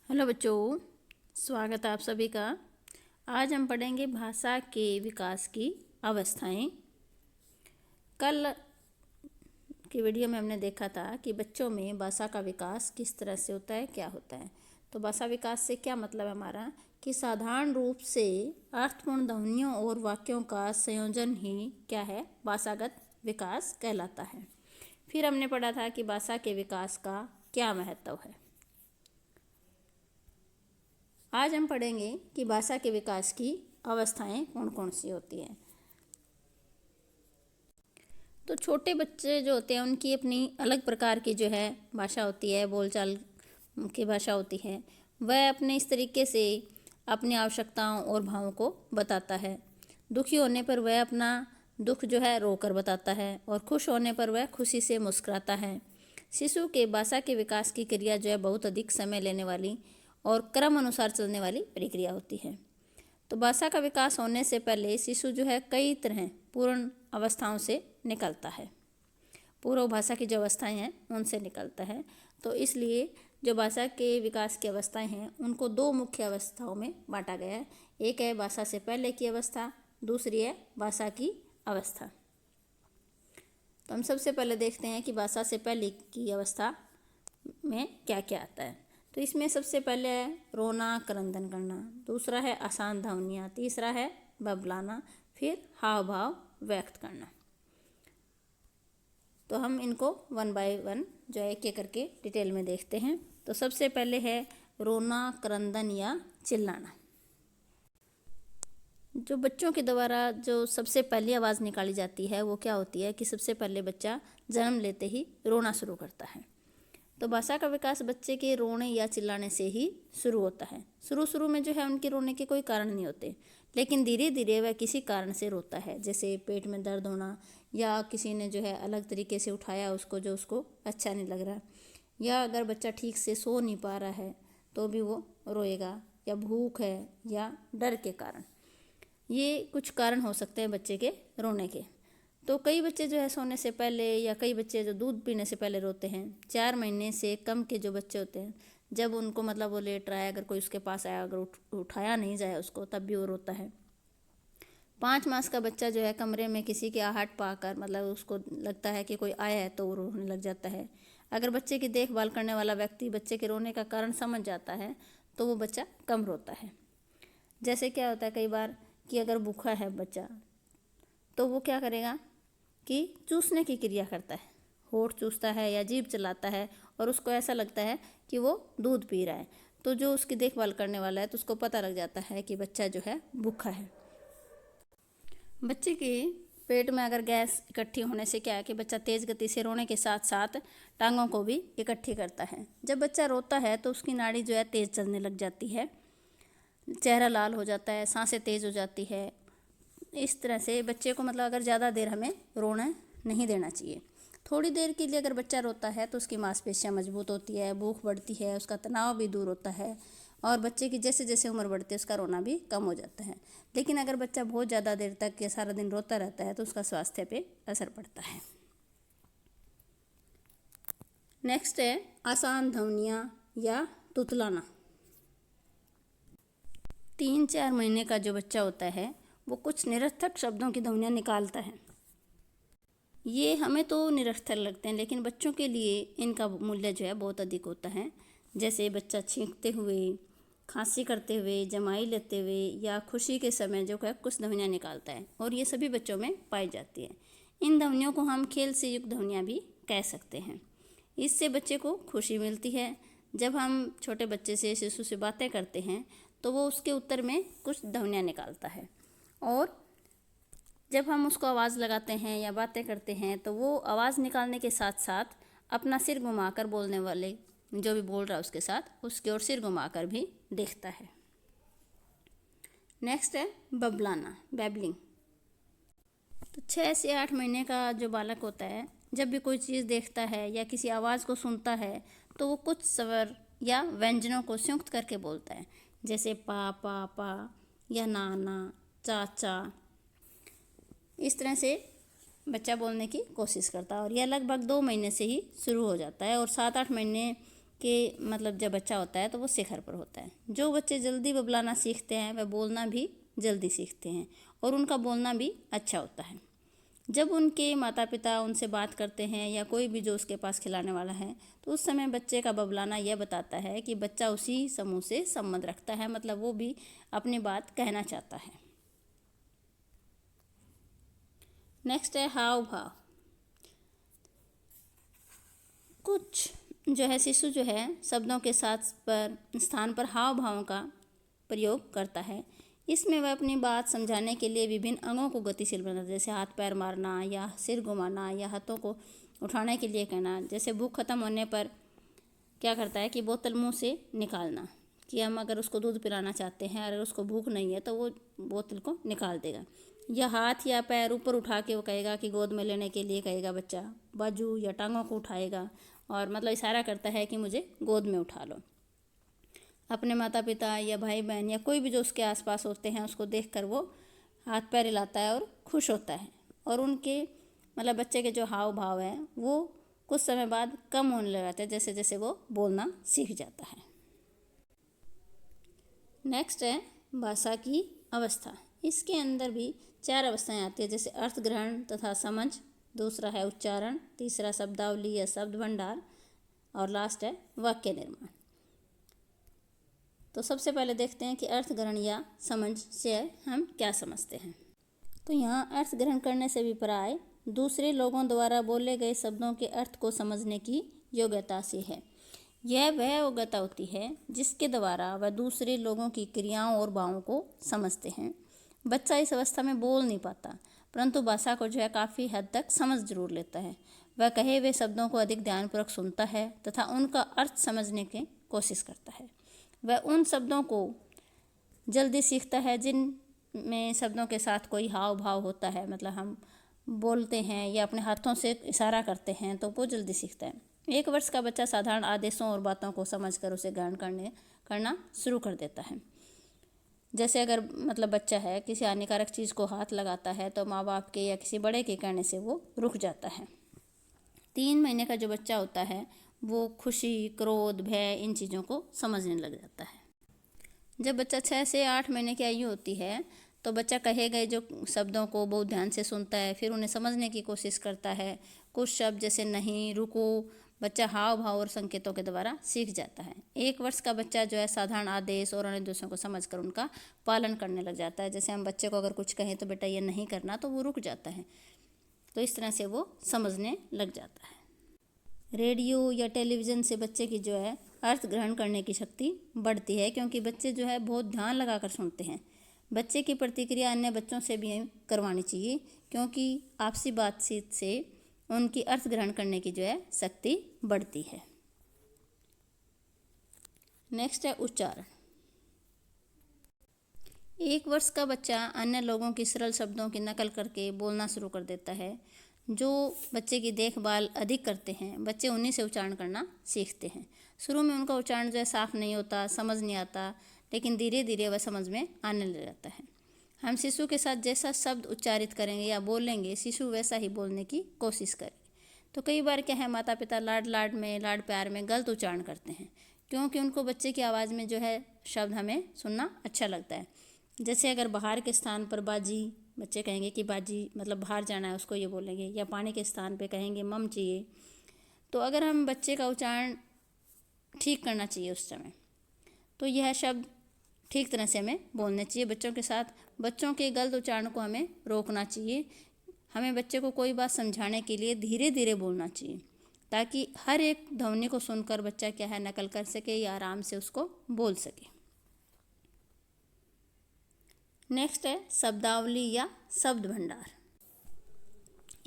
Hello बच्चों, स्वागत है आप सभी का। आज हम पढ़ेंगे भाषा के विकास की अवस्थाएं। कल की वीडियो में हमने देखा था कि बच्चों में भाषा का विकास किस तरह से होता है, क्या होता है। तो भाषा विकास से क्या मतलब है हमारा कि साधारण रूप से अर्थपूर्ण ध्वनियों और वाक्यों का संयोजन ही क्या है, भाषागत विकास कहलाता है। फिर हमने पढ़ा था कि भाषा के विकास का क्या महत्व है। आज हम पढ़ेंगे कि भाषा के विकास की अवस्थाएं कौन कौन सी होती हैं। तो छोटे बच्चे जो होते हैं उनकी अपनी अलग प्रकार की जो है भाषा होती है, बोलचाल की भाषा होती है। वह अपने इस तरीके से अपनी आवश्यकताओं और भावों को बताता है। दुखी होने पर वह अपना दुख जो है रोकर बताता है और खुश होने पर वह खुशी से मुस्कुराता है। शिशु के भाषा के विकास की क्रिया जो है बहुत अधिक समय लेने वाली और क्रम अनुसार चलने वाली प्रक्रिया होती है। तो भाषा का विकास होने से पहले शिशु जो है कई तरह पूर्ण अवस्थाओं से निकलता है। पूर्व भाषा की जो अवस्थाएं हैं उनसे निकलता है। तो इसलिए जो भाषा के विकास की अवस्थाएं हैं उनको दो मुख्य अवस्थाओं में बांटा गया है। एक है भाषा से पहले की अवस्था, दूसरी है भाषा की अवस्था। तो हम सबसे पहले देखते हैं कि भाषा से पहले की अवस्था में क्या क्या आता है। तो इसमें सबसे पहले है रोना, क्रंदन करना, दूसरा है आसान ध्वनियाँ, तीसरा है बबलाना, फिर हाव भाव व्यक्त करना। तो हम इनको वन बाय वन जो है एक एक करके डिटेल में देखते हैं। तो सबसे पहले है रोना, क्रंदन या चिल्लाना। जो बच्चों के द्वारा जो सबसे पहली आवाज़ निकाली जाती है वो क्या होती है कि सबसे पहले बच्चा जन्म लेते ही रोना शुरू करता है। तो भाषा का विकास बच्चे के रोने या चिल्लाने से ही शुरू होता है। शुरू में जो है उनके रोने के कोई कारण नहीं होते, लेकिन धीरे धीरे वह किसी कारण से रोता है, जैसे पेट में दर्द होना या किसी ने जो है अलग तरीके से उठाया उसको जो उसको अच्छा नहीं लग रहा, या अगर बच्चा ठीक से सो नहीं पा रहा है तो भी वो रोएगा, या भूख है या डर के कारण। ये कुछ कारण हो सकते हैं बच्चे के रोने के। तो कई बच्चे जो है सोने से पहले या कई बच्चे जो दूध पीने से पहले रोते हैं। 4 महीने से कम के जो बच्चे होते हैं, जब उनको मतलब वो लेट रहा है, अगर कोई उसके पास आया, अगर उठाया नहीं जाए उसको, तब भी वो रोता है। 5 मास का बच्चा जो है कमरे में किसी की आहट पाकर मतलब उसको लगता है कि कोई आया है तो वो रोने लग जाता है। अगर बच्चे की देखभाल करने वाला व्यक्ति बच्चे के रोने का कारण समझ जाता है तो वो बच्चा कम रोता है। जैसे क्या होता है कई बार कि अगर भूखा है बच्चा तो वो क्या करेगा कि चूसने की क्रिया करता है, होठ चूसता है या जीभ चलाता है और उसको ऐसा लगता है कि वो दूध पी रहा है। तो जो उसकी देखभाल करने वाला है तो उसको पता लग जाता है कि बच्चा जो है भूखा है। बच्चे के पेट में अगर गैस इकट्ठी होने से क्या है कि बच्चा तेज़ गति से रोने के साथ साथ टांगों को भी इकट्ठी करता है। जब बच्चा रोता है तो उसकी नाड़ी जो है तेज़ चलने लग जाती है, चेहरा लाल हो जाता है, सांसें तेज़ हो जाती है। इस तरह से बच्चे को मतलब अगर ज़्यादा देर हमें रोना नहीं देना चाहिए। थोड़ी देर के लिए अगर बच्चा रोता है तो उसकी मांसपेशियां मजबूत होती है, भूख बढ़ती है, उसका तनाव भी दूर होता है और बच्चे की जैसे जैसे उम्र बढ़ती है उसका रोना भी कम हो जाता है। लेकिन अगर बच्चा बहुत ज़्यादा देर तक या सारा दिन रोता रहता है तो उसका स्वास्थ्य पे असर पड़ता है। नेक्स्ट है आसान ध्वनियाँ या तुतलाना। 3-4 महीने का जो बच्चा होता है वो कुछ निरर्थक शब्दों की ध्वनियाँ निकालता है। ये हमें तो निरर्थक लगते हैं लेकिन बच्चों के लिए इनका मूल्य जो है बहुत अधिक होता है। जैसे बच्चा छींकते हुए, खांसी करते हुए, जमाई लेते हुए या खुशी के समय जो है कुछ ध्वनियाँ निकालता है और ये सभी बच्चों में पाई जाती है। इन ध्वनियों को हम खेल से युक्त ध्वनियाँ भी कह सकते हैं। इससे बच्चे को खुशी मिलती है। जब हम छोटे बच्चे से, शिशु से बातें करते हैं तो वो उसके उत्तर में कुछ ध्वनियाँ निकालता है और जब हम उसको आवाज़ लगाते हैं या बातें करते हैं तो वो आवाज़ निकालने के साथ साथ अपना सिर घुमाकर बोलने वाले जो भी बोल रहा है उसके साथ उसकी ओर सिर घुमाकर भी देखता है। नेक्स्ट है बबलाना, बैबलिंग। तो 6 से 8 महीने का जो बालक होता है जब भी कोई चीज़ देखता है या किसी आवाज़ को सुनता है तो वो कुछ स्वर या व्यंजनों को संयुक्त करके बोलता है, जैसे पा पा पा या नाना, चाचा। इस तरह से बच्चा बोलने की कोशिश करता है और यह लगभग 2 महीने से ही शुरू हो जाता है और 7-8 महीने कि मतलब जब बच्चा होता है तो वो शिखर पर होता है। जो बच्चे जल्दी बबलाना सीखते हैं वह बोलना भी जल्दी सीखते हैं और उनका बोलना भी अच्छा होता है। जब उनके माता पिता उनसे बात करते हैं या कोई भी जो उसके पास खिलाने वाला है, तो उस समय बच्चे का बबलाना यह बताता है कि बच्चा उसी समूह से संबंध रखता है, मतलब वो भी अपनी बात कहना चाहता है। नेक्स्ट है हाव भाव। कुछ जो है शिशु जो है शब्दों के साथ पर स्थान पर हाव भावों का प्रयोग करता है। इसमें वह अपनी बात समझाने के लिए विभिन्न अंगों को गतिशील बनाता है, जैसे हाथ पैर मारना या सिर घुमाना या हाथों को उठाने के लिए कहना। जैसे भूख खत्म होने पर क्या करता है कि बोतल मुंह से निकालना, कि हम अगर उसको दूध पिलाना चाहते हैं, अगर उसको भूख नहीं है तो वो बोतल को निकाल देगा। या हाथ या पैर ऊपर उठा के वो कहेगा कि गोद में लेने के लिए कहेगा बच्चा, बाजू या टांगों को उठाएगा और मतलब इशारा करता है कि मुझे गोद में उठा लो। अपने माता पिता या भाई बहन या कोई भी जो उसके आसपास होते हैं उसको देखकर वो हाथ पैर हिलाता है और खुश होता है। और उनके मतलब बच्चे के जो हाव भाव हैं वो कुछ समय बाद कम होने लग जाते हैं जैसे जैसे वो बोलना सीख जाता है। नेक्स्ट है भाषा की अवस्था। इसके अंदर भी 4 अवस्थाएं आती है, जैसे अर्थ ग्रहण तथा समझ, दूसरा है उच्चारण, तीसरा शब्दावली या शब्द भंडार और लास्ट है वाक्य निर्माण। तो सबसे पहले देखते हैं कि अर्थ ग्रहण या समझ से हम क्या समझते हैं। तो यहाँ अर्थ ग्रहण करने से विपर्याय दूसरे लोगों द्वारा बोले गए शब्दों के अर्थ को समझने की योग्यता से है। यह वह योग्यता होती है जिसके द्वारा वह दूसरे लोगों की क्रियाओं और भावों को समझते हैं। बच्चा इस अवस्था में बोल नहीं पाता, परंतु भाषा को जो है काफ़ी हद तक समझ जरूर लेता है। वह कहे हुए शब्दों को अधिक ध्यानपूर्वक सुनता है तथा उनका अर्थ समझने की कोशिश करता है। वह उन शब्दों को जल्दी सीखता है जिनमें शब्दों के साथ कोई हाव भाव होता है, मतलब हम बोलते हैं या अपने हाथों से इशारा करते हैं तो वो जल्दी सीखता है। 1 वर्ष का बच्चा साधारण आदेशों और बातों को समझकर उसे ग्रहण करना शुरू कर देता है। जैसे अगर मतलब बच्चा है किसी हानिकारक चीज़ को हाथ लगाता है तो माँ बाप के या किसी बड़े के कहने से वो रुक जाता है। 3 महीने का जो बच्चा होता है वो खुशी, क्रोध, भय इन चीज़ों को समझने लग जाता है। जब बच्चा 6 से 8 महीने की आयु होती है तो बच्चा कहे गए जो शब्दों को बहुत ध्यान से सुनता है, फिर उन्हें समझने की कोशिश करता है। कुछ शब्द जैसे नहीं, रुको, बच्चा हाव भाव और संकेतों के द्वारा सीख जाता है। 1 वर्ष का बच्चा जो है साधारण आदेश और अनुदेशों को समझकर उनका पालन करने लग जाता है। जैसे हम बच्चे को अगर कुछ कहें तो बेटा ये नहीं करना, तो वो रुक जाता है। तो इस तरह से वो समझने लग जाता है। रेडियो या टेलीविज़न से बच्चे की जो है अर्थ ग्रहण करने की शक्ति बढ़ती है, क्योंकि बच्चे जो है बहुत ध्यान लगाकर सुनते हैं। बच्चे की प्रतिक्रिया अन्य बच्चों से भी करवानी चाहिए, क्योंकि आपसी बातचीत से उनकी अर्थ ग्रहण करने की जो है शक्ति बढ़ती है। नेक्स्ट है उच्चारण। 1 वर्ष का बच्चा अन्य लोगों की सरल शब्दों की नकल करके बोलना शुरू कर देता है। जो बच्चे की देखभाल अधिक करते हैं बच्चे उन्हीं से उच्चारण करना सीखते हैं। शुरू में उनका उच्चारण जो है साफ नहीं होता, समझ नहीं आता, लेकिन धीरे धीरे वह समझ में आने लग जाता है। हम शिशु के साथ जैसा शब्द उच्चारित करेंगे या बोलेंगे, शिशु वैसा ही बोलने की कोशिश करे। तो कई बार क्या है, माता पिता लाड प्यार में गलत उच्चारण करते हैं, क्योंकि उनको बच्चे की आवाज़ में जो है शब्द हमें सुनना अच्छा लगता है। जैसे अगर बाहर के स्थान पर बाजी, बच्चे कहेंगे कि बाजी मतलब बाहर जाना है, उसको ये बोलेंगे। या पानी के स्थान पे कहेंगे मम चाहिए। तो अगर हम बच्चे का उच्चारण ठीक करना चाहिए उस समय, तो यह शब्द ठीक तरह से हमें बोलने चाहिए। बच्चों के साथ बच्चों के गलत उच्चारण को हमें रोकना चाहिए। हमें बच्चे को कोई बात समझाने के लिए धीरे धीरे बोलना चाहिए, ताकि हर एक ध्वनि को सुनकर बच्चा क्या है नकल कर सके या आराम से उसको बोल सके। नेक्स्ट है शब्दावली या शब्द भंडार।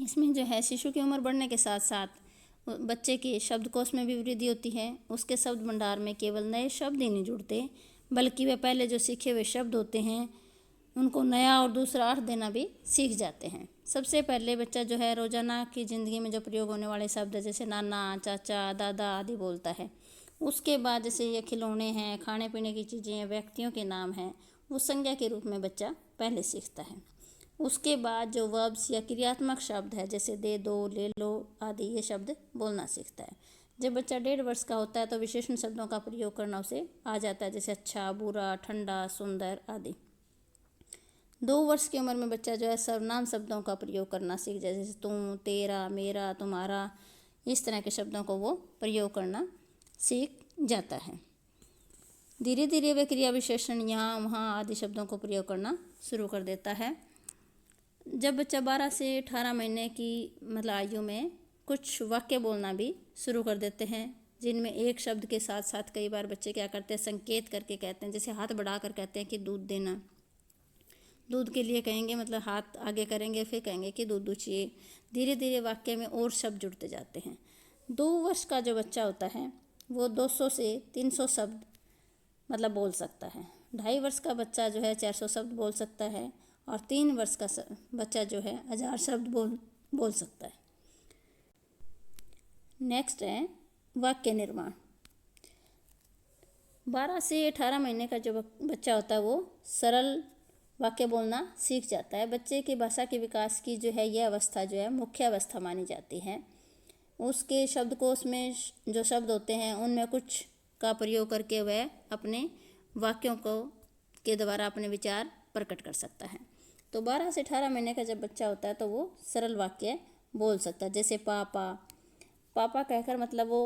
इसमें जो है शिशु की उम्र बढ़ने के साथ साथ बच्चे के शब्दकोश में भी वृद्धि होती है। उसके शब्द भंडार में केवल नए शब्द ही नहीं जुड़ते, बल्कि वे पहले जो सीखे हुए शब्द होते हैं उनको नया और दूसरा अर्थ देना भी सीख जाते हैं। सबसे पहले बच्चा जो है रोज़ाना की ज़िंदगी में जो प्रयोग होने वाले शब्द जैसे नाना, चाचा, दादा आदि बोलता है। उसके बाद जैसे ये खिलौने हैं, खाने पीने की चीज़ें हैं, व्यक्तियों के नाम हैं, वो संज्ञा के रूप में बच्चा पहले सीखता है। उसके बाद जो वर्ब्स या क्रियात्मक शब्द है जैसे दे दो, ले लो आदि, ये शब्द बोलना सीखता है। जब बच्चा 1.5 वर्ष का होता है तो विशेषण शब्दों का प्रयोग करना उसे आ जाता है, जैसे अच्छा, बुरा, ठंडा, सुंदर आदि। 2 वर्ष की उम्र में बच्चा जो है सर्वनाम शब्दों का प्रयोग करना सीख जाए, जैसे तुम, तेरा, मेरा, तुम्हारा, इस तरह के शब्दों को वो प्रयोग करना सीख जाता है। धीरे धीरे वे क्रिया विशेषण यहाँ वहाँ आदि शब्दों को प्रयोग करना शुरू कर देता है। जब बच्चा 12 से 18 महीने की मतलब आयु में कुछ वाक्य बोलना भी शुरू कर देते हैं, जिनमें एक शब्द के साथ साथ कई बार बच्चे क्या करते हैं, संकेत करके कहते हैं, जैसे हाथ बढ़ाकर कहते हैं कि दूध देना। दूध के लिए कहेंगे मतलब हाथ आगे करेंगे, फिर कहेंगे कि दूध चाहिए। धीरे धीरे वाक्य में और शब्द जुड़ते जाते हैं। 2 वर्ष का जो बच्चा होता है वो 200 से 300 शब्द मतलब बोल सकता है। 2.5 वर्ष का बच्चा जो है 400 शब्द बोल सकता है, और 3 वर्ष का बच्चा जो है 1000 शब्द बोल सकता है। नेक्स्ट है वाक्य निर्माण। 12 से 18 महीने का जो बच्चा होता है वो सरल वाक्य बोलना सीख जाता है। बच्चे की भाषा के विकास की जो है यह अवस्था जो है मुख्य अवस्था मानी जाती है। उसके शब्दकोश में जो शब्द होते हैं उनमें कुछ का प्रयोग करके वह अपने वाक्यों को के द्वारा अपने विचार प्रकट कर सकता है। तो 12 से 18 महीने का जब बच्चा होता है तो वो सरल वाक्य बोल सकता है, जैसे पापा। पापा कहकर मतलब वो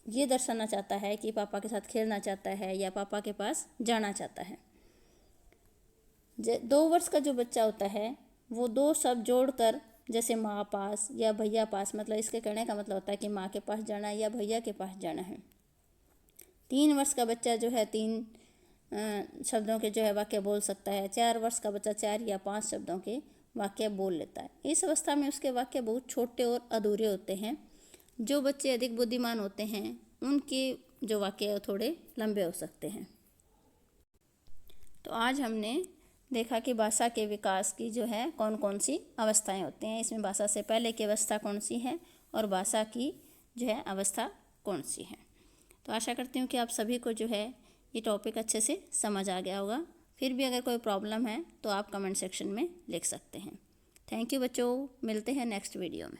ये दर्शाना चाहता है कि पापा के साथ खेलना चाहता है या पापा के पास जाना चाहता है। 2 वर्ष का जो बच्चा होता है वो 2 शब्द जोड़कर, जैसे माँ पास या भैया पास, मतलब इसके कहने का मतलब होता है कि माँ के पास जाना है या भैया के पास जाना है। 3 वर्ष का बच्चा जो है 3 शब्दों के जो है वाक्य बोल सकता है। 4 वर्ष का बच्चा 4 या 5 शब्दों के वाक्य बोल लेता है। इस अवस्था में उसके वाक्य बहुत छोटे और अधूरे होते हैं। जो बच्चे अधिक बुद्धिमान होते हैं उनके जो वाक्य है थोड़े लंबे हो सकते हैं। तो आज हमने देखा कि भाषा के विकास की जो है कौन कौन सी अवस्थाएं होती हैं। इसमें भाषा से पहले की अवस्था कौन सी है और भाषा की जो है अवस्था कौन सी है। तो आशा करती हूँ कि आप सभी को जो है ये टॉपिक अच्छे से समझ आ गया होगा। फिर भी अगर कोई प्रॉब्लम है तो आप कमेंट सेक्शन में लिख सकते हैं। थैंक यू बच्चों, मिलते हैं नेक्स्ट वीडियो में।